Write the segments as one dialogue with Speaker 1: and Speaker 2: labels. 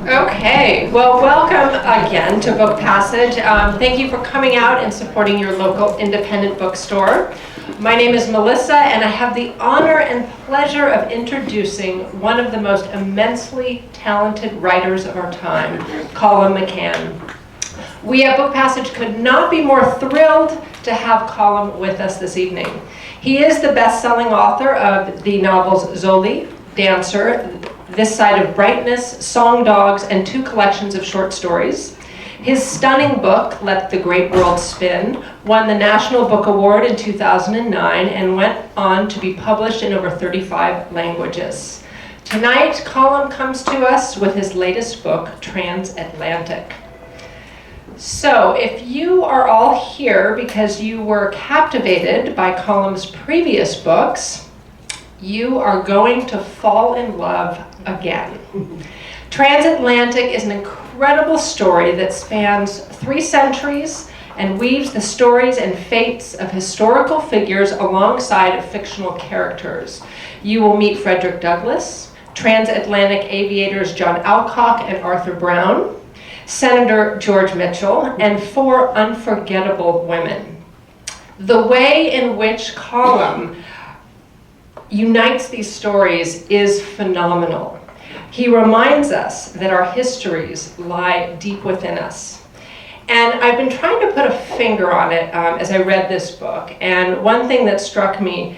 Speaker 1: Okay, well, welcome again to Book Passage. Thank you for coming out and supporting your local independent bookstore. My name is Melissa, and I have the honor and pleasure of introducing one of the most immensely talented writers of our time, Colum McCann. We at Book Passage could not be more thrilled to have Colum with us this evening. He is the best-selling author of the novels Zoli, Dancer, This Side of Brightness, Song Dogs, and 2 collections of short stories. His stunning book, Let the Great World Spin, won the National Book Award in 2009 and went on to be published in over 35 languages. Tonight, Colum comes to us with his latest book, Transatlantic. So, if you are all here because you were captivated by Colum's previous books, you are going to fall in love again. Transatlantic is an incredible story that spans 3 centuries and weaves the stories and fates of historical figures alongside of fictional characters. You will meet Frederick Douglass, transatlantic aviators John Alcock and Arthur Brown, Senator George Mitchell, and 4 unforgettable women. The way in which Colum unites these stories is phenomenal. He reminds us that our histories lie deep within us. And I've been trying to put a finger on it as I read this book. And one thing that struck me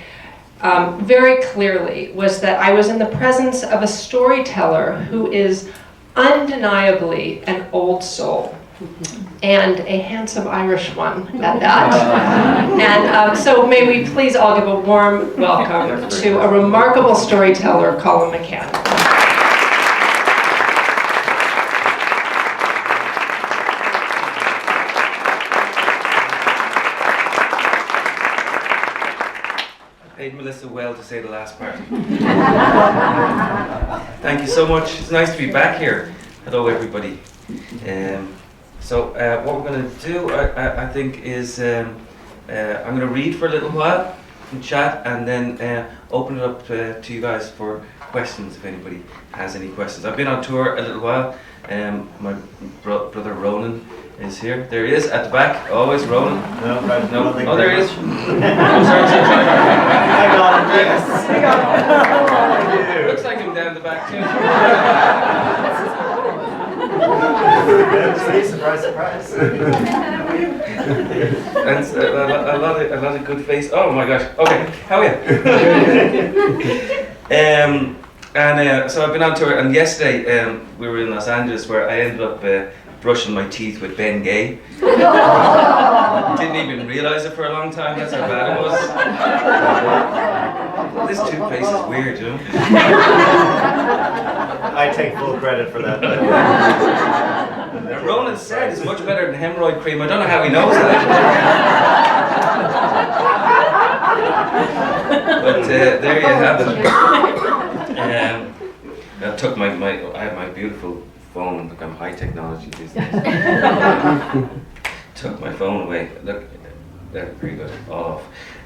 Speaker 1: very clearly was that I was in the presence of a storyteller who is undeniably an old soul, and a handsome Irish one at that. And so may we please all give a warm welcome to a remarkable storyteller, Colum McCann.
Speaker 2: Paid Melissa well to say the last part. Thank you so much. It's nice to be back here. Hello, everybody. So what we're going to do, I think, is I'm going to read for a little while and chat, and then open it up to you guys for questions if anybody has any questions. I've been on tour a little while. My brother Ronan is here. There he is at the back. Always Ronan.
Speaker 3: No, right,
Speaker 2: no. Oh, there he is. Sorry.
Speaker 3: I got him. Yes. I got him.
Speaker 2: Looks like him down the back too.
Speaker 3: Surprise, surprise.
Speaker 2: And a lot of good face. Oh my gosh. Okay, how are you? So I've been on tour, and yesterday we were in Los Angeles, where I ended up brushing my teeth with Ben Gay. Didn't even realize it for a long time. That's how bad it was. This toothpaste is weird, you know.
Speaker 3: I take full credit for that.
Speaker 2: Ronan said it's much better than hemorrhoid cream. I don't know how he knows that. But there you have it. I took I have my beautiful phone. Look, I'm high technology these days. Took my phone away. Look, there, very good. All off.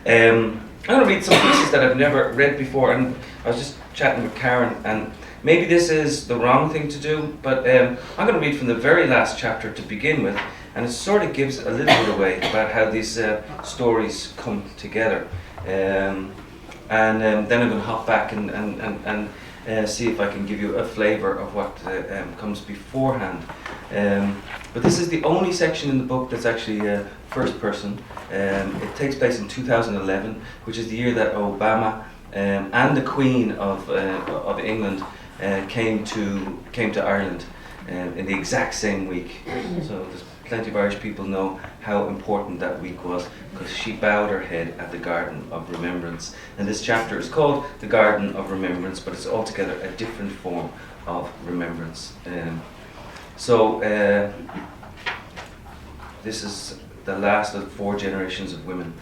Speaker 2: I'm going to read some pieces that I've never read before, and I was just chatting with Karen, and maybe this is the wrong thing to do, but I'm going to read from the very last chapter to begin with, and it sort of gives a little bit away about how these stories come together. And then I'm going to hop back and see if I can give you a flavour of what comes beforehand. But this is the only section in the book that's actually first person. It takes place in 2011, which is the year that Obama and the Queen of England came to Ireland in the exact same week. So there's plenty of Irish people know how important that week was, because she bowed her head at the Garden of Remembrance. And this chapter is called The Garden of Remembrance, but it's altogether a different form of remembrance. This is the last of 4 generations of women.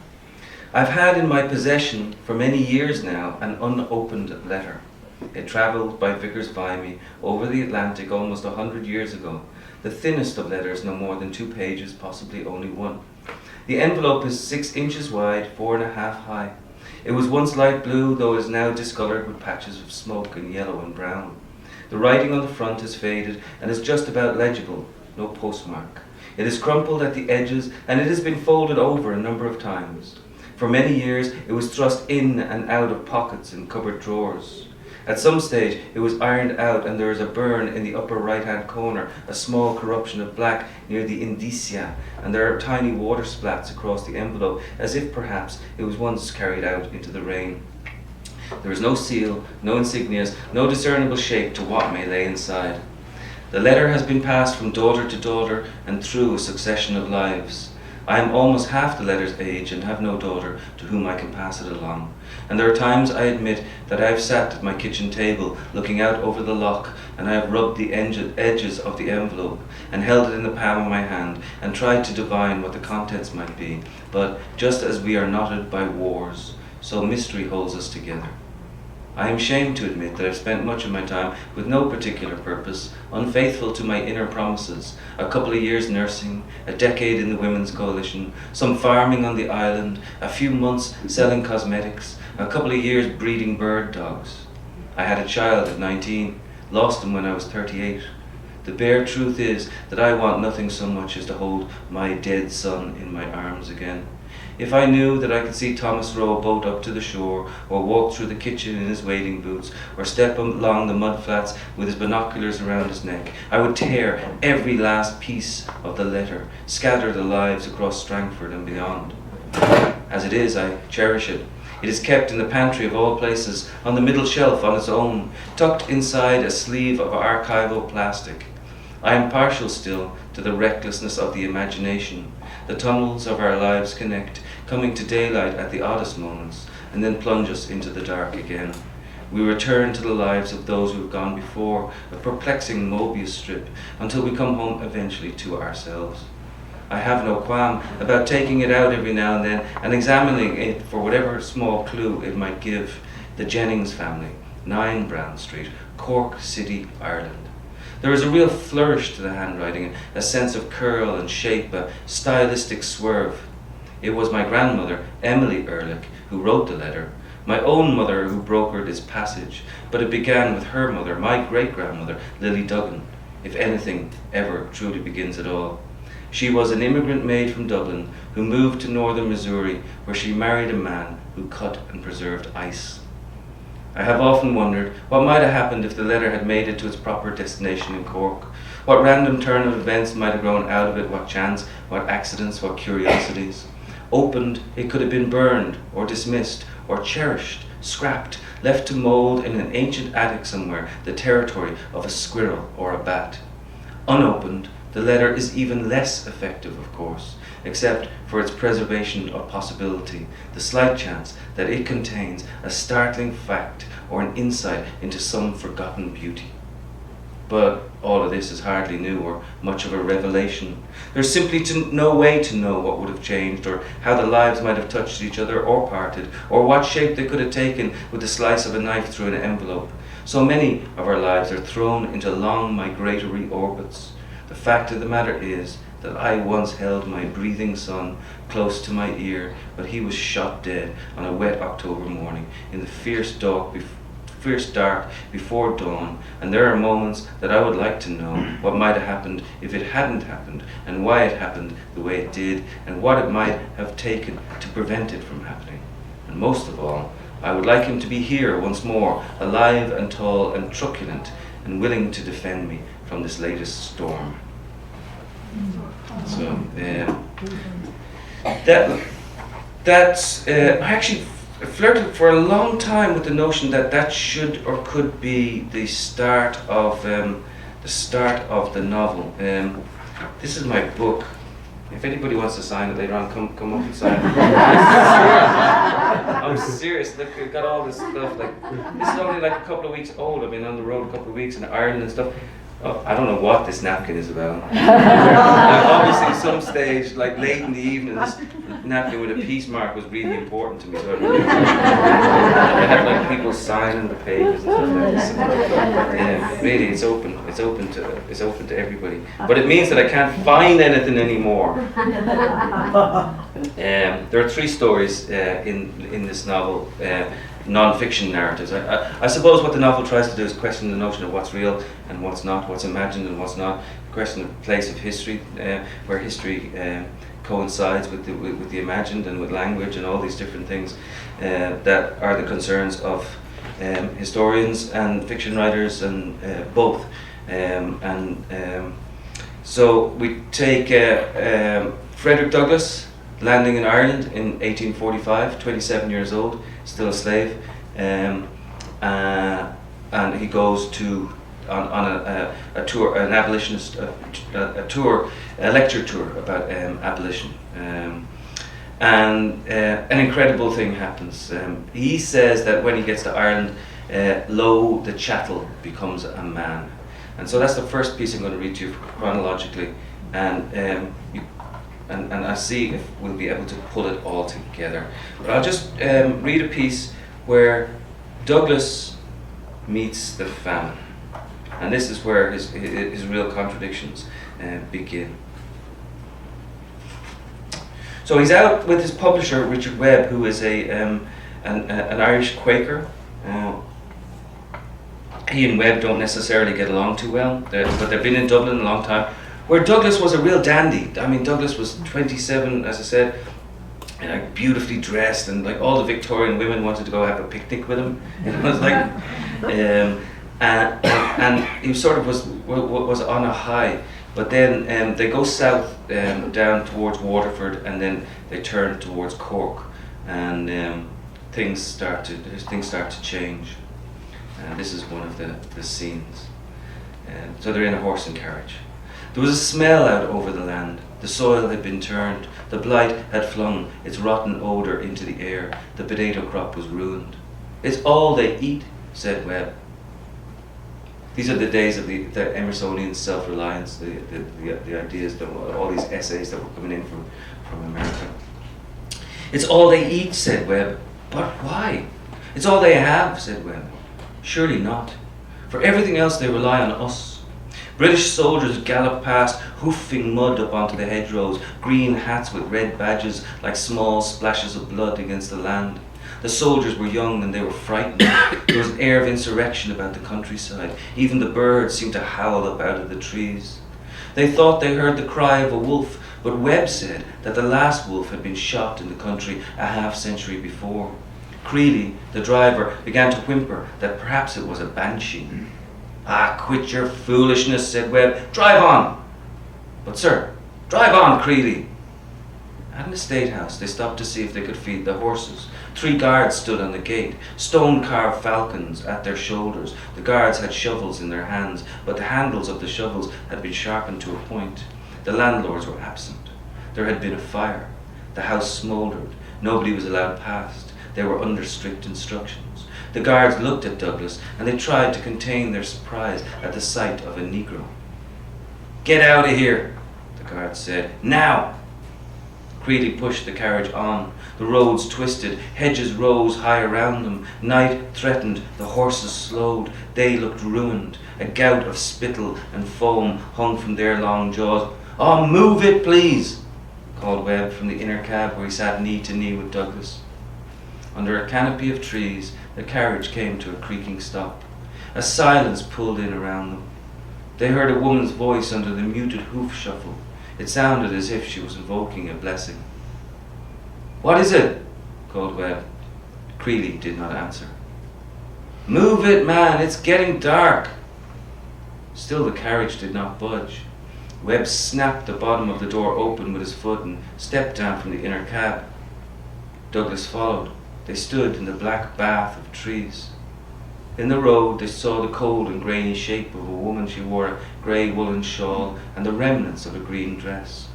Speaker 2: I've had in my possession for many years now an unopened letter. It travelled by Vickers Vimy over the Atlantic almost 100 years ago. The thinnest of letters, no more than 2 pages, possibly only 1. The envelope is 6 inches wide, 4.5 high. It was once light blue, though is now discoloured with patches of smoke in yellow and brown. The writing on the front is faded and is just about legible, no postmark. It is crumpled at the edges and it has been folded over a number of times. For many years it was thrust in and out of pockets in cupboard drawers. At some stage it was ironed out and there is a burn in the upper right-hand corner, a small corruption of black near the indicia, and there are tiny water splats across the envelope, as if perhaps it was once carried out into the rain. There is no seal, no insignias, no discernible shape to what may lay inside. The letter has been passed from daughter to daughter and through a succession of lives. I am almost half the letter's age and have no daughter to whom I can pass it along. And there are times, I admit, that I have sat at my kitchen table looking out over the loch, and I have rubbed the edges of the envelope and held it in the palm of my hand and tried to divine what the contents might be. But just as we are knotted by wars, so mystery holds us together. I am ashamed to admit that I've spent much of my time with no particular purpose, unfaithful to my inner promises, a couple of years nursing, a decade in the Women's Coalition, some farming on the island, a few months selling cosmetics, a couple of years breeding bird dogs. I had a child at 19, lost him when I was 38. The bare truth is that I want nothing so much as to hold my dead son in my arms again. If I knew that I could see Thomas row a boat up to the shore, or walk through the kitchen in his wading boots, or step along the mud flats with his binoculars around his neck, I would tear every last piece of the letter, scatter the lives across Strangford and beyond. As it is, I cherish it. It is kept in the pantry of all places, on the middle shelf on its own, tucked inside a sleeve of archival plastic. I am partial still to the recklessness of the imagination. The tunnels of our lives connect, coming to daylight at the oddest moments, and then plunge us into the dark again. We return to the lives of those who have gone before, a perplexing Mobius strip, until we come home eventually to ourselves. I have no qualm about taking it out every now and then and examining it for whatever small clue it might give. The Jennings family, 9 Brown Street, Cork City, Ireland. There is a real flourish to the handwriting, a sense of curl and shape, a stylistic swerve. It was my grandmother, Emily Ehrlich, who wrote the letter, my own mother who brokered its passage, but it began with her mother, my great-grandmother, Lily Duggan, if anything ever truly begins at all. She was an immigrant maid from Dublin who moved to northern Missouri, where she married a man who cut and preserved ice. I have often wondered what might have happened if the letter had made it to its proper destination in Cork. What random turn of events might have grown out of it, what chance, what accidents, what curiosities. Opened, it could have been burned, or dismissed, or cherished, scrapped, left to mould in an ancient attic somewhere, the territory of a squirrel or a bat. Unopened, the letter is even less effective, of course, except for its preservation of possibility, the slight chance that it contains a startling fact or an insight into some forgotten beauty. But all of this is hardly new or much of a revelation. There's simply no way to know what would have changed, or how the lives might have touched each other or parted, or what shape they could have taken with the slice of a knife through an envelope. So many of our lives are thrown into long migratory orbits. The fact of the matter is that I once held my breathing son close to my ear, but he was shot dead on a wet October morning in the fierce dark before dawn, and there are moments that I would like to know what might have happened if it hadn't happened, and why it happened the way it did, and what it might have taken to prevent it from happening. And most of all, I would like him to be here once more, alive and tall and truculent, and willing to defend me from this latest storm. So, I actually flirted for a long time with the notion that that should or could be the start of the novel. This is my book. If anybody wants to sign it later on, come up and sign it. I'm serious. Look, we've got all this stuff. Like, this is only like a couple of weeks old. I've been on the road a couple of weeks in Ireland and stuff. Oh, I don't know what this napkin is about. Obviously, some stage, like late in the evening, this napkin with a peace mark was really important to me. So I had like people signing the pages and stuff like this. Yeah, really, it's open. It's open to everybody. But it means that I can't find anything anymore. There are 3 stories in this novel, non-fiction narratives. I suppose what the novel tries to do is question the notion of what's real and what's not, what's imagined and what's not. Question the place of history, where history coincides with the imagined and with language and all these different things that are the concerns of historians and fiction writers and both. So we take Frederick Douglass landing in Ireland in 1845, 27 years old, still a slave, and he goes on a tour, an abolitionist a lecture tour about abolition, and an incredible thing happens. He says that when he gets to Ireland, lo, the chattel becomes a man, and so that's the first piece I'm going to read to you chronologically, and I see if we'll be able to pull it all together. But I'll just read a piece where Douglass meets the famine. And this is where his real contradictions begin. So he's out with his publisher, Richard Webb, who is an Irish Quaker. He and Webb don't necessarily get along too well, but they've been in Dublin a long time, where Douglass was a real dandy. I mean, Douglass was 27, as I said, and beautifully dressed, and like all the Victorian women wanted to go have a picnic with him. You know, it was like... and he sort of was on a high, but then they go south down towards Waterford, and then they turn towards Cork, and things start to change. And this is one of the scenes. So they're in a horse and carriage. There was a smell out over the land. The soil had been turned. The blight had flung its rotten odour into the air. The potato crop was ruined. "It's all they eat," said Webb. These are the days of the Emersonian self-reliance, the ideas, all these essays that were coming in from America. "It's all they eat," said Webb. "But why?" "It's all they have," said Webb. "Surely not. For everything else they rely on us." British soldiers galloped past, hoofing mud up onto the hedgerows, green hats with red badges like small splashes of blood against the land. The soldiers were young and they were frightened. There was an air of insurrection about the countryside. Even the birds seemed to howl up out of the trees. They thought they heard the cry of a wolf, but Webb said that the last wolf had been shot in the country a half-century before. Creeley, the driver, began to whimper that perhaps it was a banshee. "Ah, quit your foolishness," said Webb. "Drive on." "But sir..." "Drive on, Creeley." At an estate house, they stopped to see if they could feed the horses. 3 guards stood on the gate, stone-carved falcons at their shoulders. The guards had shovels in their hands, but the handles of the shovels had been sharpened to a point. The landlords were absent. There had been a fire. The house smouldered. Nobody was allowed past. They were under strict instructions. The guards looked at Douglass, and they tried to contain their surprise at the sight of a Negro. "Get out of here," the guards said. "Now!" Creeley pushed the carriage on. The roads twisted, hedges rose high around them. Night threatened, the horses slowed. They looked ruined. A gout of spittle and foam hung from their long jaws. "Oh, move it, please," called Webb from the inner cab where he sat knee to knee with Douglass. Under a canopy of trees, the carriage came to a creaking stop. A silence pulled in around them. They heard a woman's voice under the muted hoof shuffle. It sounded as if she was invoking a blessing. "What is it?" called Webb. Creeley did not answer. "Move it, man, it's getting dark." Still the carriage did not budge. Webb snapped the bottom of the door open with his foot and stepped down from the inner cab. Douglass followed. They stood in the black bath of trees. In the road they saw the cold and grainy shape of a woman. She wore a grey woolen shawl and the remnants of a green dress.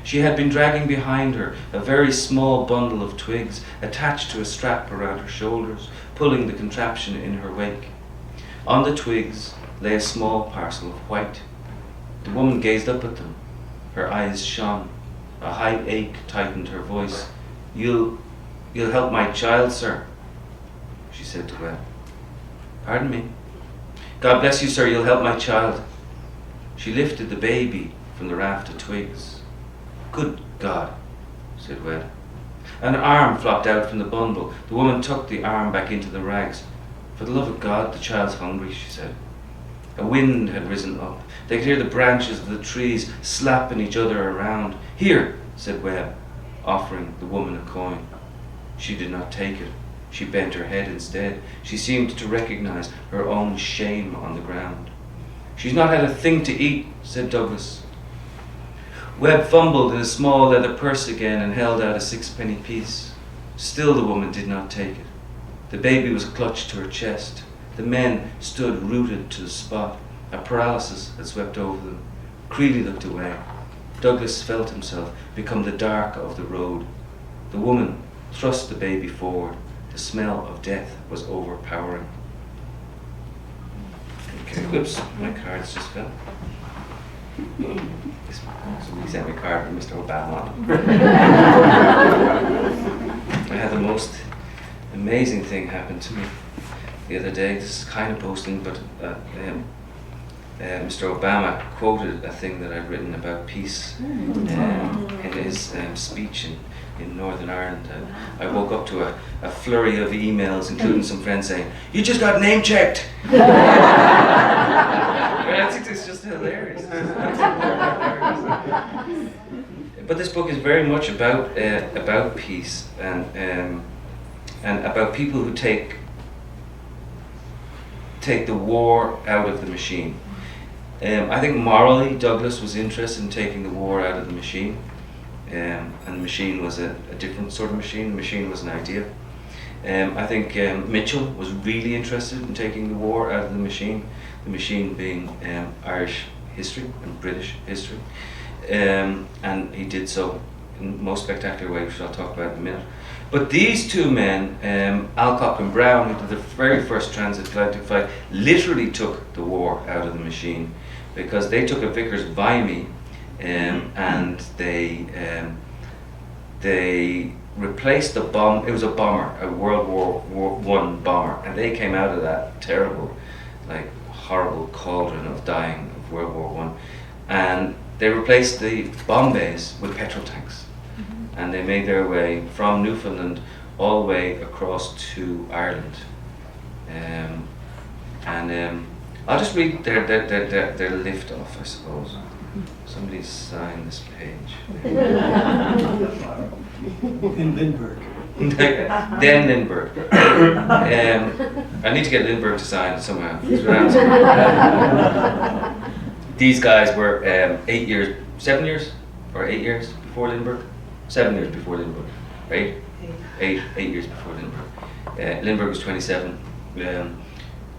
Speaker 2: She had been dragging behind her a very small bundle of twigs attached to a strap around her shoulders, pulling the contraption in her wake. On the twigs lay a small parcel of white. The woman gazed up at them. Her eyes shone. A high ache tightened her voice. You'll help my child, sir, she said to Webb. Pardon me? God bless you, sir, you'll help my child. She lifted the baby from the raft of twigs. Good God, said Webb. An arm flopped out from the bundle. The woman tucked the arm back into the rags. For the love of God, the child's hungry, she said. A wind had risen up. They could hear the branches of the trees slapping each other around. Here, said Webb, offering the woman a coin. She did not take it. She bent her head instead. She seemed to recognize her own shame on the ground. She's not had a thing to eat, said Douglas. Webb fumbled in a small leather purse again and held out a 6-penny piece. Still the woman did not take it. The baby was clutched to her chest. The men stood rooted to the spot. A paralysis had swept over them. Creeley looked away. Douglas felt himself become the dark of the road. The woman thrust the baby forward. The smell of death was overpowering. Okay, whoops, my cards just fell. Somebody sent me a card from Mr. Obama. I had the most amazing thing happen to me the other day. This is kind of boasting, but Mr. Obama quoted a thing that I'd written about peace in his speech in Northern Ireland. I woke up to a flurry of emails, including some friends saying, "You just got name checked." I think it's just hilarious. But this book is very much about peace and about people who take the war out of the machine. I think morally Douglas was interested in taking the war out of the machine, and the machine was a different sort of machine. The machine was an idea. I think Mitchell was really interested in taking the war out of the machine being Irish history and British history, and he did so in the most spectacular way, which I'll talk about in a minute. But these two men, Alcock and Brown, who did the very first transatlantic fight, literally took the war out of the machine, because they took a Vickers Vimy and they replaced the bomb. It was a bomber, a World War I bomber, and they came out of that terrible, horrible cauldron of dying of World War I, and they replaced the bomb bays with petrol tanks, and they made their way from Newfoundland all the way across to Ireland, and I'll just read their lift off, I suppose. Somebody sign this page.
Speaker 4: In Lindbergh.
Speaker 2: Dan Lindbergh. I need to get Lindbergh to sign it somehow. These guys were 8 years before Lindbergh? 7 years before Lindbergh, right? 8 years before Lindbergh. Lindbergh was 27.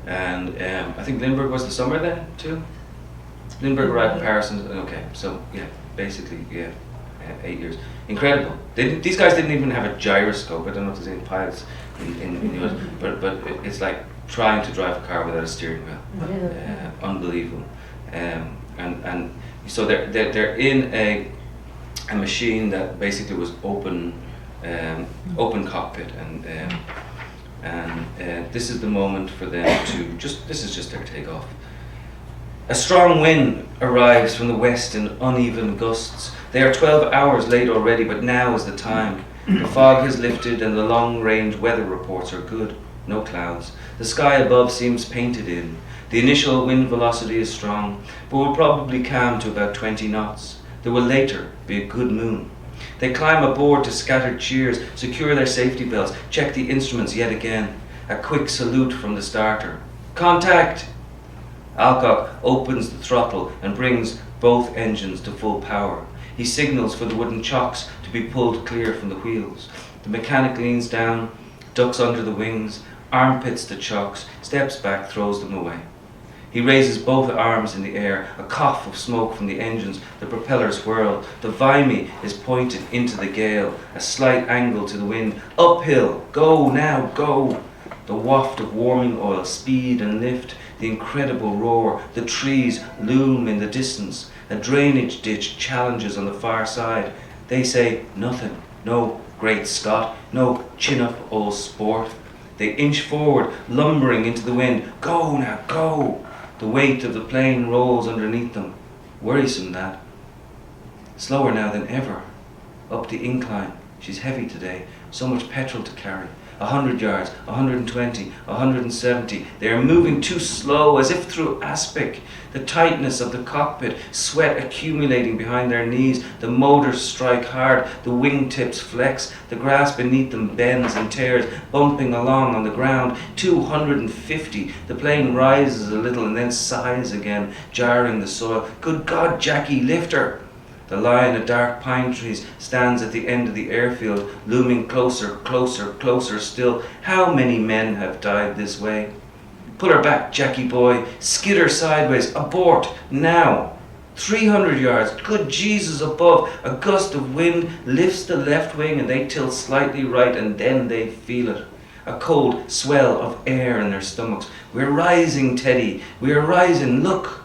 Speaker 2: And I think Lindbergh was the summer then too. Lindbergh arrived in Paris, and okay, so yeah, basically 8 years. Incredible. These guys didn't even have a gyroscope. I don't know if there's any pilots in the US, but it's like trying to drive a car without a steering wheel. Unbelievable. And so they're in a machine that basically was open cockpit, and this is the moment for them to this is just their takeoff. A strong wind arrives from the west in uneven gusts. They are 12 hours late already, but now is the time. The fog has lifted and the long-range weather reports are good. No clouds. The sky above seems painted in. The initial wind velocity is strong, but will probably calm to about 20 knots. There will later be a good moon. They climb aboard to scattered cheers, secure their safety belts, check the instruments yet again. A quick salute from the starter. Contact! Alcock opens the throttle and brings both engines to full power. He signals for the wooden chocks to be pulled clear from the wheels. The mechanic leans down, ducks under the wings, armpits the chocks, steps back, throws them away. He raises both arms in the air, a cough of smoke from the engines, the propellers whirl. The Vimy is pointed into the gale, a slight angle to the wind. Uphill, go now, go! The waft of warming oil, speed and lift, the incredible roar, the trees loom in the distance. A drainage ditch challenges on the far side. They say nothing, no, Great Scott, no chin-up, old sport. They inch forward, lumbering into the wind. Go now, go! The weight of the plane rolls underneath them. Worrisome, that. Slower now than ever. Up the incline. She's heavy today. So much petrol to carry. 100 yards, 120, 170. They are moving too slow, as if through aspic. The tightness of the cockpit, sweat accumulating behind their knees. The motors strike hard, the wingtips flex. The grass beneath them bends and tears, bumping along on the ground. 250. The plane rises a little and then sighs again, jarring the soil. Good God, Jackie, lift her! The line of dark pine trees stands at the end of the airfield, looming closer, closer, closer still. How many men have died this way? Pull her back, Jackie boy. Skid her sideways. Abort, now. 300 yards. Good Jesus above. A gust of wind lifts the left wing and they tilt slightly right, and then they feel it. A cold swell of air in their stomachs. We're rising, Teddy. We are rising. Look.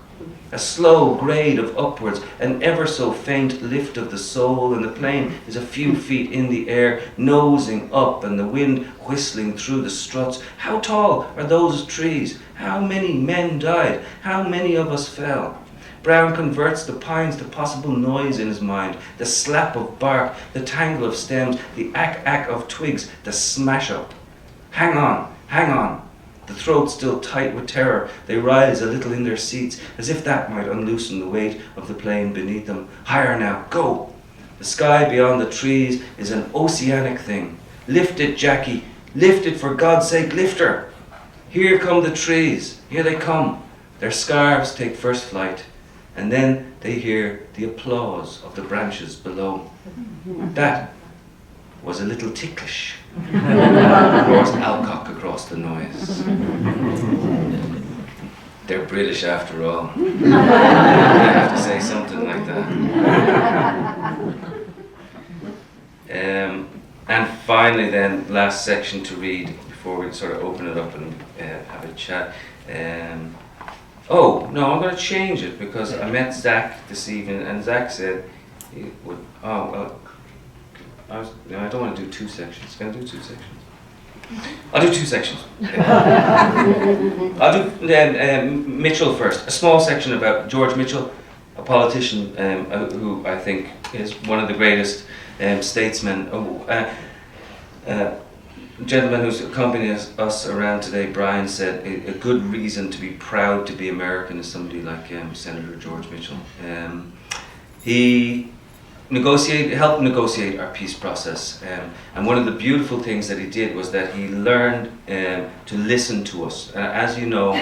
Speaker 2: A slow grade of upwards, an ever so faint lift of the soul, and the plane is a few feet in the air, nosing up, and the wind whistling through the struts. How tall are those trees? How many men died? How many of us fell? Brown converts the pines to possible noise in his mind. The slap of bark, the tangle of stems, the ack of twigs, the smash up. Hang on, hang on. The throat still tight with terror, they rise a little in their seats, as if that might unloosen the weight of the plane beneath them. Higher now, go! The sky beyond the trees is an oceanic thing. Lift it, Jackie. Lift it, for God's sake, lift her. Here come the trees. Here they come. Their scarves take first flight, and then they hear the applause of the branches below. That was a little ticklish. Roars Alcock across the noise. They're British after all. I have to say something like that. And finally then, last section to read before we sort of open it up and have a chat. Oh, no, I'm going to change it because I met Zach this evening and Zach said he would, I don't want to do two sections. Can I do two sections? I'll do two sections. I'll do Mitchell first. A small section about George Mitchell, a politician who I think is one of the greatest statesmen. A gentleman who's accompanying us around today, Brian, said a good reason to be proud to be American is somebody like Senator George Mitchell. He helped negotiate our peace process, and one of the beautiful things that he did was that he learned to listen to us. As you know,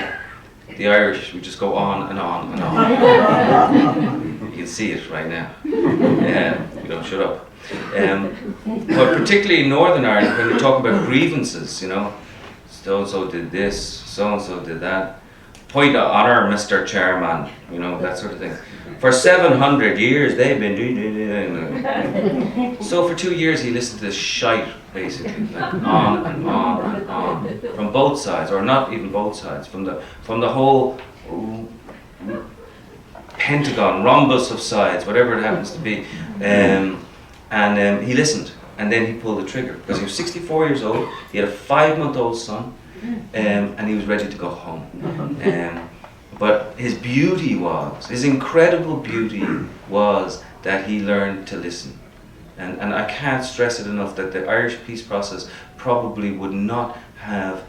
Speaker 2: the Irish, we just go on and on and on. You can see it right now. We don't shut up. But particularly in Northern Ireland, when we talk about grievances, you know, so-and-so did this, so-and-so did that. Point of honour, Mr. Chairman, you know, that sort of thing. For 700 years, they've been doing. So for 2 years, he listened to this shite, basically, like on and on and on, from both sides, or not even both sides, from the whole pentagon, rhombus of sides, whatever it happens to be. And he listened, and then he pulled the trigger because he was 64 years old. He had a 5-month-old son, and he was ready to go home. But his incredible beauty was that he learned to listen. And I can't stress it enough that the Irish peace process probably would not have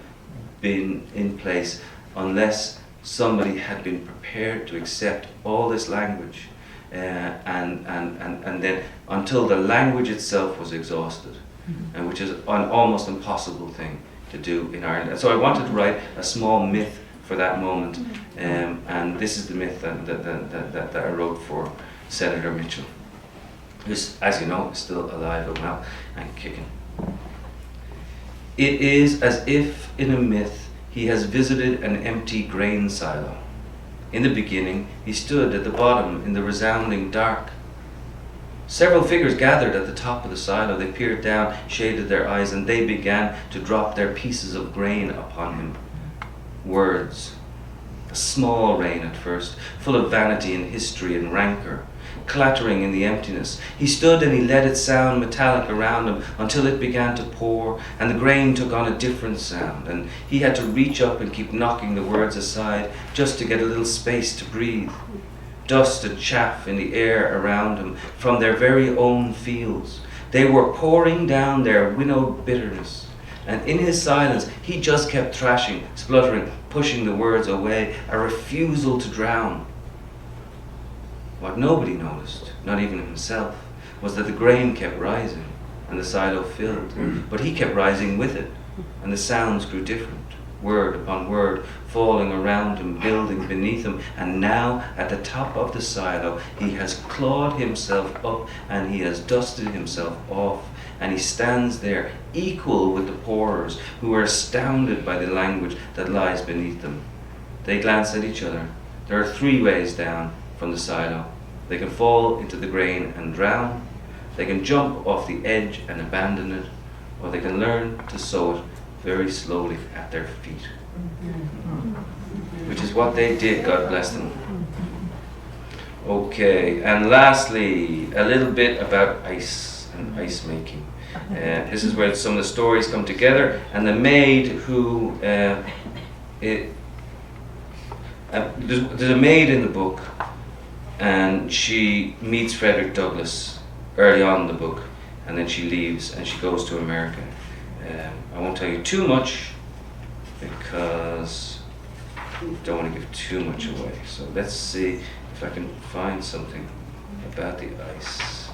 Speaker 2: been in place unless somebody had been prepared to accept all this language, and then until the language itself was exhausted, and which is an almost impossible thing to do in Ireland. And so I wanted to write a small myth for that moment, and this is the myth that I wrote for Senator Mitchell, who's, as you know, is still alive and well and kicking. It is as if in a myth he has visited an empty grain silo. In the beginning, he stood at the bottom in the resounding dark. Several figures gathered at the top of the silo. They peered down, shaded their eyes, and they began to drop their pieces of grain upon him. Words. A small rain at first, full of vanity and history and rancor, clattering in the emptiness. He stood and he let it sound metallic around him until it began to pour, and the grain took on a different sound, and he had to reach up and keep knocking the words aside just to get a little space to breathe. Dust and chaff in the air around him from their very own fields. They were pouring down their winnowed bitterness. And in his silence, he just kept thrashing, spluttering, pushing the words away, a refusal to drown. What nobody noticed, not even himself, was that the grain kept rising and the silo filled. But he kept rising with it, and the sounds grew different, word upon word, falling around him, building beneath him. And now, at the top of the silo, he has clawed himself up and he has dusted himself off. And he stands there, equal with the pourers, who are astounded by the language that lies beneath them. They glance at each other. There are 3 ways down from the silo. They can fall into the grain and drown, they can jump off the edge and abandon it, or they can learn to sow it very slowly at their feet. Which is what they did, God bless them. Okay, and lastly, a little bit about ice and ice making. This is where some of the stories come together, and the maid who there's a maid in the book, and she meets Frederick Douglass early on in the book, and then she leaves and she goes to America. I won't tell you too much because I don't want to give too much away. So let's see if I can find something about the ice.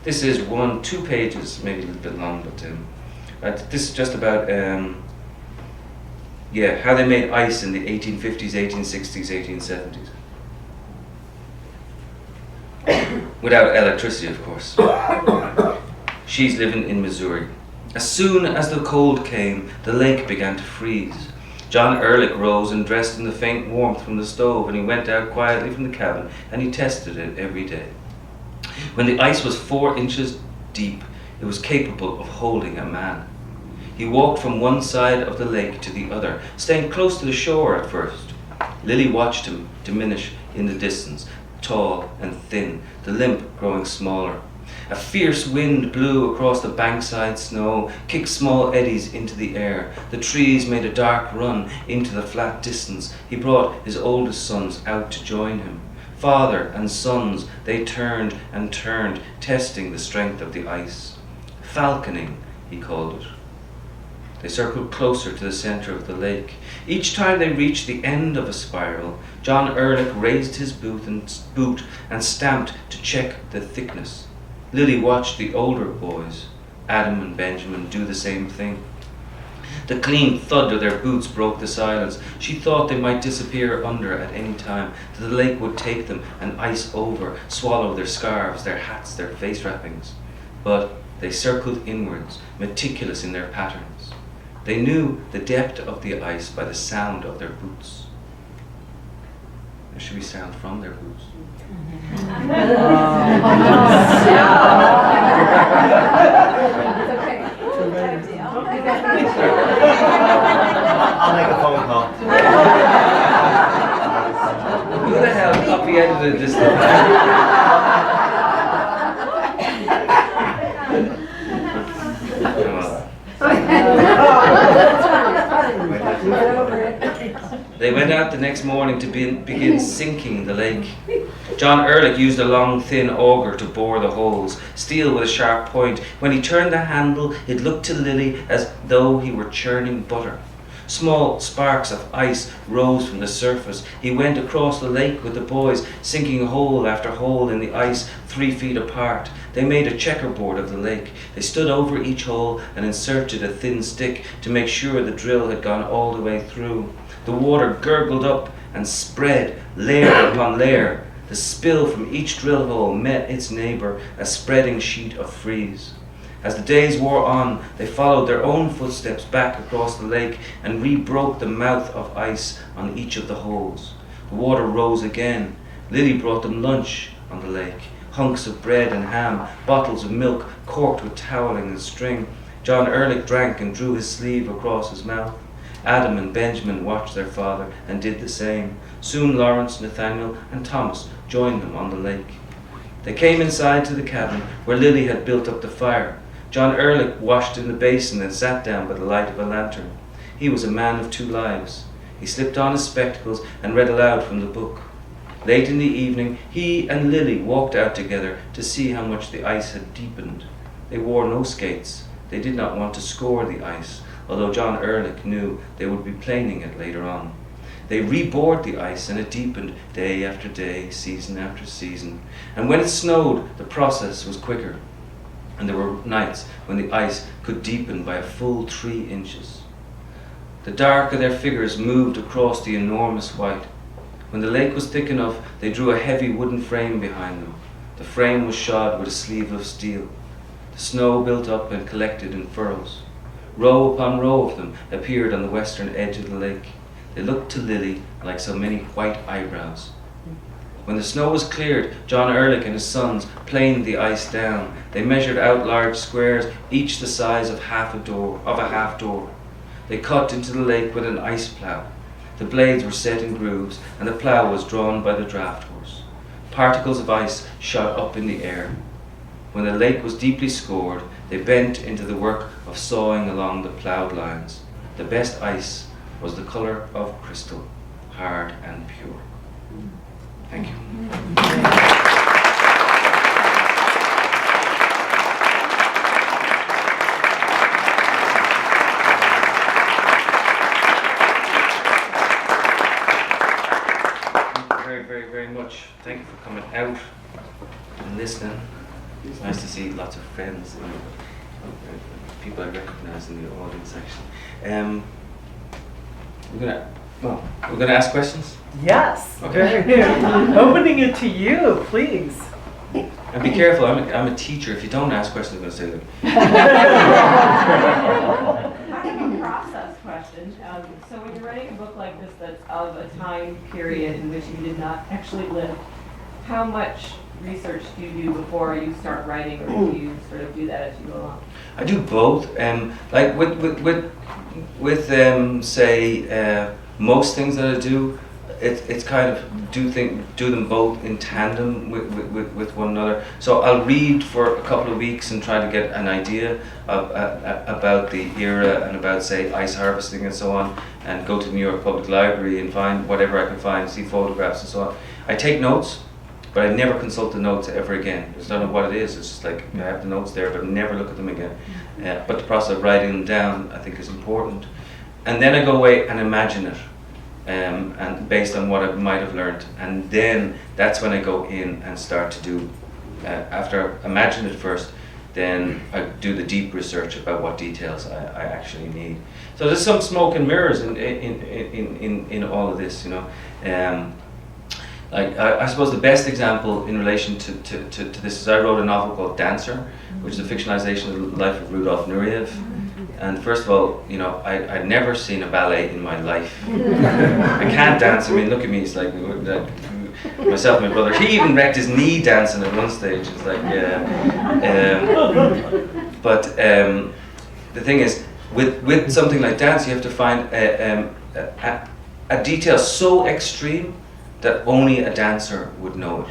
Speaker 2: This is 2 pages, maybe a little bit long, but this is just about how they made ice in the 1850s, 1860s, 1870s. Without electricity, of course. She's living in Missouri. As soon as the cold came, the lake began to freeze. John Ehrlich rose and dressed in the faint warmth from the stove, and he went out quietly from the cabin, and he tested it every day. When the ice was 4 inches deep, it was capable of holding a man. He walked from one side of the lake to the other, staying close to the shore at first. Lily watched him diminish in the distance, tall and thin, the limp growing smaller. A fierce wind blew across the bankside snow, kicked small eddies into the air. The trees made a dark run into the flat distance. He brought his oldest sons out to join him. Father and sons, they turned and turned, testing the strength of the ice. Falconing, he called it. They circled closer to the center of the lake. Each time they reached the end of a spiral, John Ehrlich raised his boot and stamped to check the thickness. Lily watched the older boys, Adam and Benjamin, do the same thing. The clean thud of their boots broke the silence. She thought they might disappear under at any time, that the lake would take them and ice over, swallow their scarves, their hats, their face wrappings. But they circled inwards, meticulous in their patterns. They knew the depth of the ice by the sound of their boots. There should be sound from their boots.
Speaker 3: I'll make a phone call.
Speaker 2: Who the hell copy edited this thing? They went out the next morning to begin sinking the lake. John Ehrlich used a long, thin auger to bore the holes, steel with a sharp point. When he turned the handle, it looked to Lily as though he were churning butter. Small sparks of ice rose from the surface. He went across the lake with the boys, sinking hole after hole in the ice 3 feet apart. They made a checkerboard of the lake. They stood over each hole and inserted a thin stick to make sure the drill had gone all the way through. The water gurgled up and spread, layer upon layer. The spill from each drill hole met its neighbor, a spreading sheet of freeze. As the days wore on, they followed their own footsteps back across the lake and re-broke the mouth of ice on each of the holes. The water rose again. Lily brought them lunch on the lake, hunks of bread and ham, bottles of milk corked with toweling and string. John Ehrlich drank and drew his sleeve across his mouth. Adam and Benjamin watched their father and did the same. Soon Lawrence, Nathaniel, and Thomas joined them on the lake. They came inside to the cabin where Lily had built up the fire. John Ehrlich washed in the basin and sat down by the light of a lantern. He was a man of 2 lives. He slipped on his spectacles and read aloud from the book. Late in the evening, he and Lily walked out together to see how much the ice had deepened. They wore no skates. They did not want to score the ice, although John Ehrlich knew they would be planing it later on. They rebored the ice and it deepened day after day, season after season. And when it snowed, the process was quicker. And there were nights when the ice could deepen by a full 3 inches. The dark of their figures moved across the enormous white. When the lake was thick enough, they drew a heavy wooden frame behind them. The frame was shod with a sleeve of steel. The snow built up and collected in furrows. Row upon row of them appeared on the western edge of the lake. They looked to Lily like so many white eyebrows. When the snow was cleared, John Ehrlich and his sons planed the ice down. They measured out large squares, each the size of half a door. They cut into the lake with an ice plough. The blades were set in grooves, and the plough was drawn by the draft horse. Particles of ice shot up in the air. When the lake was deeply scored, they bent into the work of sawing along the ploughed lines. The best ice was the colour of crystal, hard and pure. Thank you. Very much. Thank you for coming out and listening. It's nice to see lots of friends and people I recognise in the audience actually. We're gonna ask questions?
Speaker 4: Yes.
Speaker 2: Okay.
Speaker 4: Opening it to you, please.
Speaker 2: And be careful, I'm a teacher. If you don't ask questions, I'm gonna say them.
Speaker 5: I have a process question. So when you're writing a book like this that's of a time period in which you did not actually live, how much research do you do before you start writing, or do you sort of do that as you go along?
Speaker 2: I do both. Like with say most things that I do, it's kind of do them both in tandem with one another. So I'll read for a couple of weeks and try to get an idea of about the era and about, say, ice harvesting and so on, and go to the New York Public Library and find whatever I can find, see photographs and so on. I take notes, but I never consult the notes ever again. I don't know what it is. It's just like I have the notes there, but I never look at them again. But the process of writing them down, I think, is important. And then I go away and imagine it. And based on what I might have learned, and then that's when I go in and start to do, after I imagine it first, then I do the deep research about what details I actually need. So there's some smoke and mirrors in all of this, you know. Like I suppose the best example in relation to this is I wrote a novel called Dancer, which is a fictionalization of the life of Rudolf Nureyev. And first of all, you know, I'd never seen a ballet in my life. I can't dance. I mean, look at me. It's like myself and my brother. He even wrecked his knee dancing at one stage. It's like, yeah. But the thing is, with something like dance, you have to find a detail so extreme that only a dancer would know it.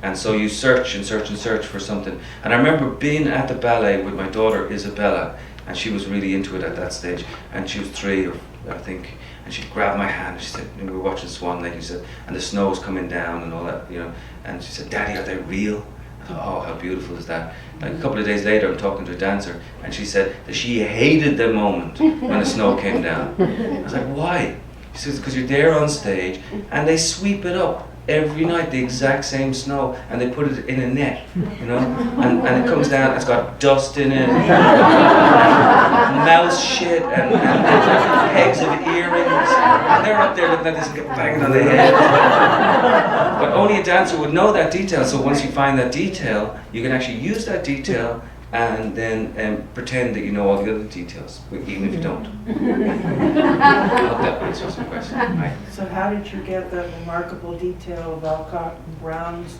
Speaker 2: And so you search and search and search for something. And I remember being at the ballet with my daughter Isabella, and she was really into it at that stage. And she was 3, I think, and she grabbed my hand and she said, and we were watching Swan Lake, and she said, and the snow was coming down and all that, you know. And she said, "Daddy, are they real?" I thought, oh, how beautiful is that? Like a couple of days later, I'm talking to a dancer, and she said that she hated the moment when the snow came down. I was like, why? She says, because you're there on stage, and they sweep it up every night, the exact same snow, and they put it in a net, you know, and it comes down, it's got dust in it, mouse shit, and pegs of earrings, and they're up there looking at this and get banging on their head. But only a dancer would know that detail, so once you find that detail, you can actually use that detail and then pretend that you know all the other details, even if you don't. I hope that answers the question. Right.
Speaker 4: So how did you get the remarkable detail of Alcott and Brown's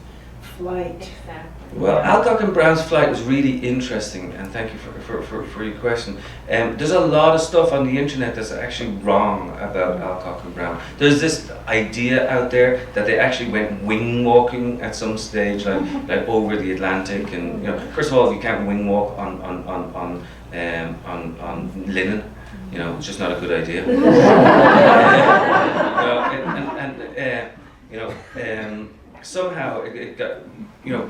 Speaker 6: flight.
Speaker 5: Exactly.
Speaker 2: Well, Alcock and Brown's flight was really interesting, and thank you for your question. There's a lot of stuff on the internet that's actually wrong about Alcock and Brown. There's this idea out there that they actually went wing walking at some stage, like over the Atlantic, and first of all, you can't wing walk on linen. It's just not a good idea. Somehow it got,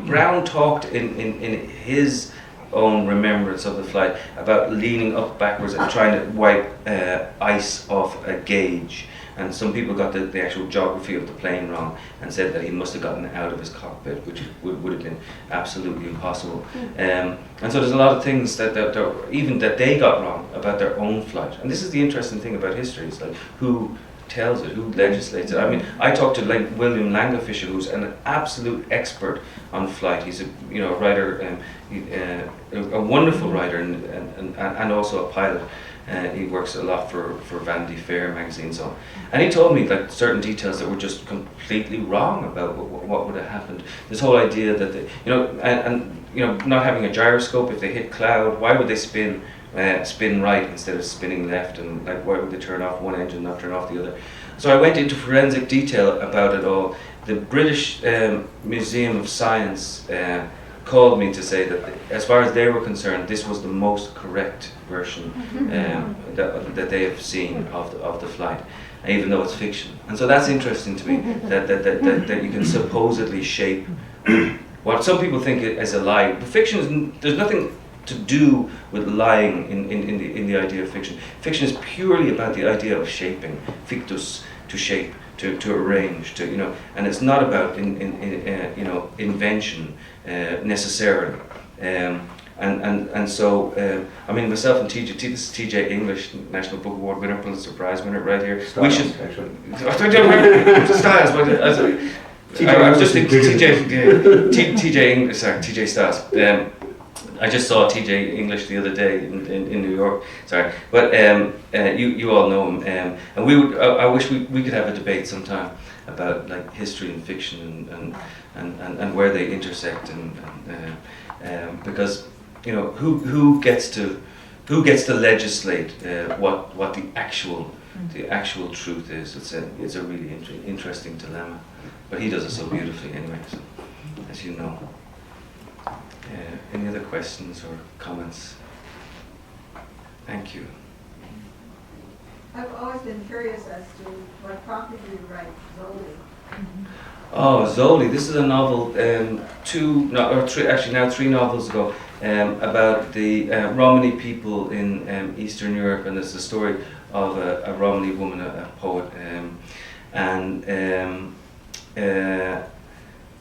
Speaker 2: Brown talked in his own remembrance of the flight about leaning up backwards and trying to wipe ice off a gauge. And some people got the actual geography of the plane wrong and said that he must have gotten out of his cockpit, which would have been absolutely impossible. And so there's a lot of things that even that they got wrong about their own flight. And this is the interesting thing about history, is like who tells it, who legislates it. I mean, I talked to William Langofisher, who's an absolute expert on flight. He's a writer, a wonderful writer, and also a pilot. He works a lot for Vanity Fair magazine, so. And he told me like certain details that were just completely wrong about what would have happened. This whole idea that not having a gyroscope, if they hit cloud, why would they spin right instead of spinning left, and like why would they turn off one engine, not turn off the other? So I went into forensic detail about it all. The British Museum of Science called me to say that as far as they were concerned, this was the most correct version that they have seen of the flight, even though it's fiction. And so that's interesting to me, that you can supposedly shape what some people think is a lie. But fiction there's nothing to do with lying in the idea of fiction. Fiction is purely about the idea of shaping, fictus, to shape, to arrange, and it's not about invention necessarily. And so I mean, myself and TJ, this is TJ English, National Book Award winner, Pulitzer Prize winner, right here.
Speaker 3: Styles,
Speaker 2: we should
Speaker 3: actually.
Speaker 2: Styles, but I was just thinking TJ English, sorry, TJ Styles. I just saw TJ English the other day in New York. Sorry, but you all know him, and we would. I wish we could have a debate sometime about like history and fiction and where they intersect, and because who gets to legislate what the actual truth is. It's a really interesting dilemma, but he does it so beautifully anyway. So, as you know. Any other questions or comments? Thank you.
Speaker 6: I've always been curious as to what prompted you to write Zoli.
Speaker 2: Oh, Zoli. This is a novel, three novels ago, about the Romani people in Eastern Europe, and it's the story of a Romani woman, a poet,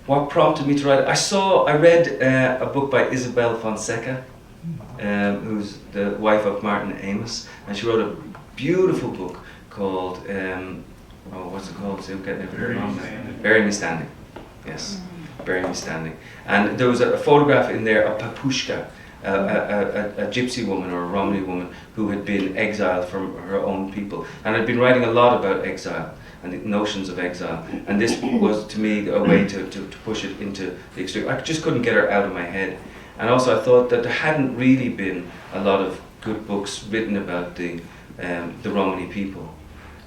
Speaker 2: what prompted me to write it? I read a book by Isabel Fonseca, who's the wife of Martin Amis, and she wrote a beautiful book called, what's it called? So I'm getting everything wrong. Bury Me Standing. Yes, Bury Me Standing. And there was a photograph in there of Papushka, a gypsy woman or a Romani woman who had been exiled from her own people, and I'd been writing a lot about exile and the notions of exile, and this was to me a way to push it into the extreme. I just couldn't get her out of my head, and also I thought that there hadn't really been a lot of good books written about the Romani people.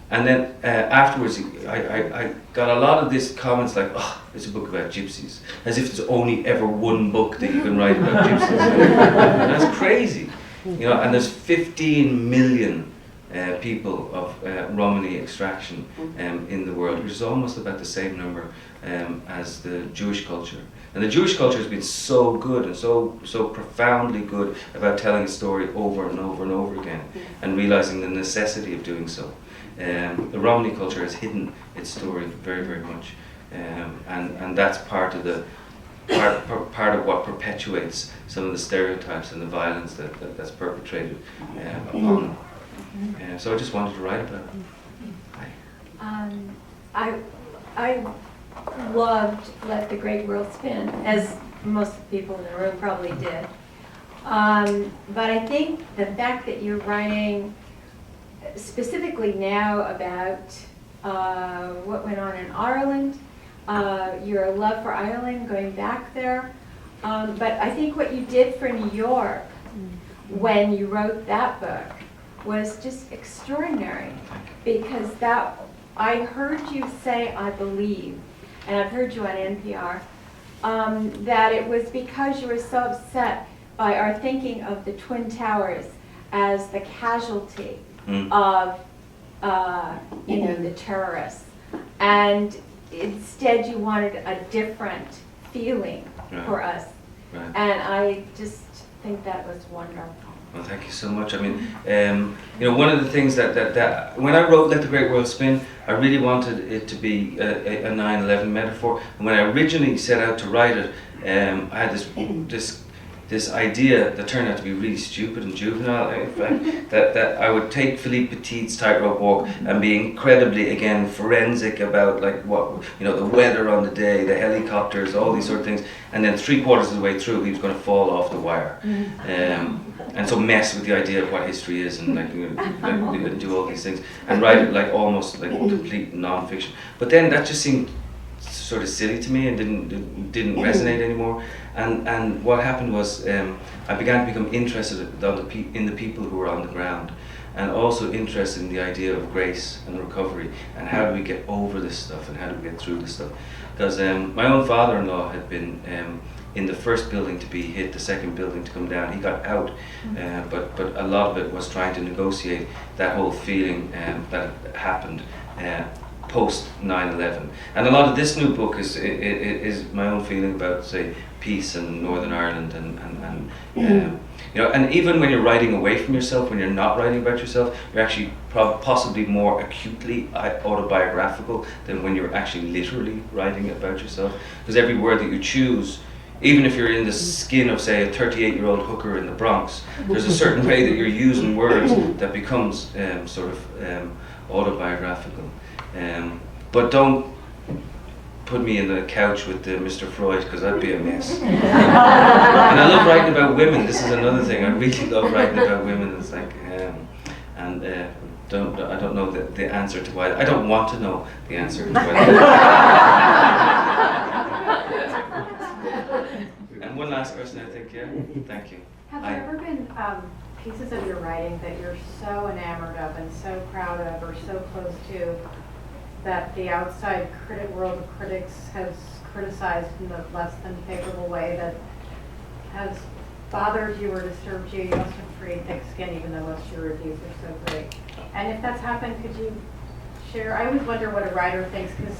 Speaker 2: And then afterwards I got a lot of these comments like, oh, it's a book about gypsies, as if there's only ever one book that you can write about gypsies. And that's crazy, and there's 15 million people of Romani extraction in the world, which is almost about the same number as the Jewish culture. And the Jewish culture has been so good and so profoundly good about telling a story over and over and over again, and realizing the necessity of doing so. The Romani culture has hidden its story very, very much, and that's part of what perpetuates some of the stereotypes and the violence that's perpetrated upon them. So I just wanted to write about it.
Speaker 7: I loved Let the Great World Spin, as most people in the room probably did. But I think the fact that you're writing specifically now about what went on in Ireland, your love for Ireland, going back there. But I think what you did for New York when you wrote that book was just extraordinary, because I heard you say, I believe, and I've heard you on NPR, that it was because you were so upset by our thinking of the Twin Towers as the casualty of the terrorists, and instead you wanted a different feeling for us.
Speaker 2: Right.
Speaker 7: And I just think that was wonderful.
Speaker 2: Well, thank you so much. I mean, one of the things that when I wrote Let the Great World Spin, I really wanted it to be a 9/11 metaphor. And when I originally set out to write it, I had this idea that turned out to be really stupid and juvenile, in fact, that I would take Philippe Petit's tightrope walk and be incredibly, again, forensic about like what, the weather on the day, the helicopters, all these sort of things, and then 3/4 of the way through he was going to fall off the wire. And so mess with the idea of what history is and do all these things and write it like almost like complete non-fiction. But then that just seemed sort of silly to me and didn't resonate anymore. And what happened was I began to become interested in the people who were on the ground, and also interested in the idea of grace and recovery and how do we get over this stuff and how do we get through this stuff. Because my own father-in-law had been in the first building to be hit, the second building to come down. He got out, but a lot of it was trying to negotiate that whole feeling that happened post 9/11. And a lot of this new book is my own feeling about, say, peace in Northern Ireland and even when you're writing away from yourself, when you're not writing about yourself, you're actually possibly more acutely autobiographical than when you're actually literally writing about yourself. Because every word that you choose, even if you're in the skin of, say, a 38-year-old hooker in the Bronx, there's a certain way that you're using words that becomes autobiographical. But don't put me in the couch with Mr. Freud, because that'd be a mess. And I love writing about women. This is another thing. I really love writing about women. It's like, I don't know the answer to why. I don't want to know the answer to why. And one last question, I think. Yeah. Thank you.
Speaker 8: Have there ever been pieces of your writing that you're so enamored of and so proud of or so close to that the outside world of critics has criticized in a less than favorable way that has bothered you or disturbed you? You must have pretty thick skin even though most of your reviews are so great. And if that's happened, could you share? I always wonder what a writer thinks, because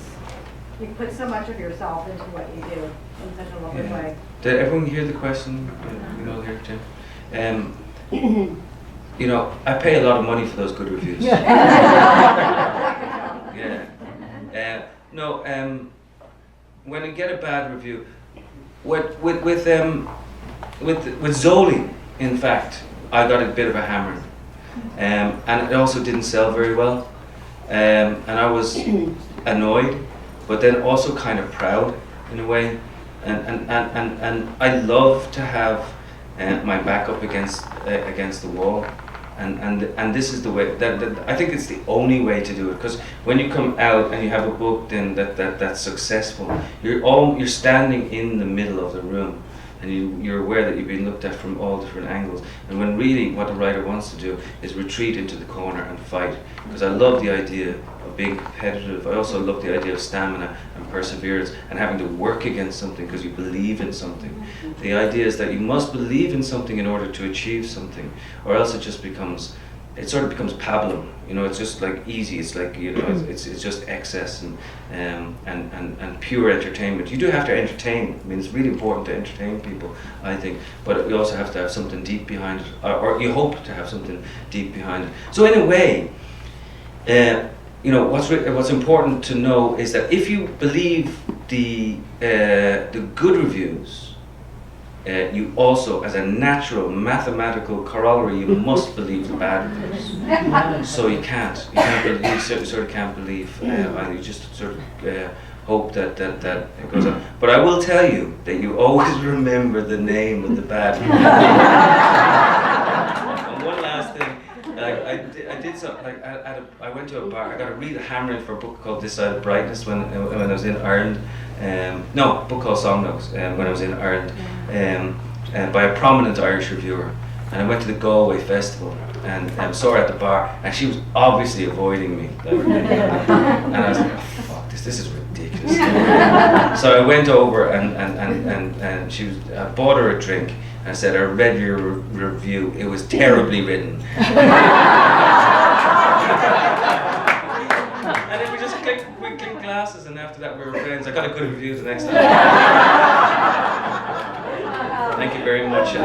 Speaker 8: you put so much of yourself into what you do in such a lovely way.
Speaker 2: Did everyone hear the question? Here, Jim. I pay a lot of money for those good reviews. When I get a bad review, with Zoli, in fact, I got a bit of a hammering, and it also didn't sell very well, and I was annoyed, but then also kind of proud in a way, and I love to have my back up against the wall. And this is the way that I think it's the only way to do it, because when you come out and you have a book then that's successful, you're standing in the middle of the room, and you're aware that you're being looked at from all different angles. And when really what the writer wants to do is retreat into the corner and fight, because I love the idea of being competitive. I also love the idea of stamina and perseverance and having to work against something because you believe in something. The idea is that you must believe in something in order to achieve something, or else it sort of becomes pablum. It's just like easy. It's like it's just excess and pure entertainment. You do have to entertain. I mean, it's really important to entertain people, I think. But you also have to have something deep behind it, or you hope to have something deep behind it. So in a way, what's important to know is that if you believe the good reviews, you also, as a natural mathematical corollary, you must believe the bad reviews. So you sort of can't believe. You just sort of hope that it goes on. But I will tell you that you always remember the name of the bad review. And one last thing, I did did so. Like I went to a bar. I got a read a hammer in for a book called This Side of Brightness when I was in Ireland. No, a book called Song Notes when I was in Ireland, by a prominent Irish reviewer. And I went to the Galway Festival and saw her at the bar, and she was obviously avoiding me. And I was like, oh, fuck this is ridiculous. So I went over and she was, I bought her a drink and said, I read your review, it was terribly written. And then we just clicked glasses, and after that we were friends. I got a good review the next time. Thank you very much.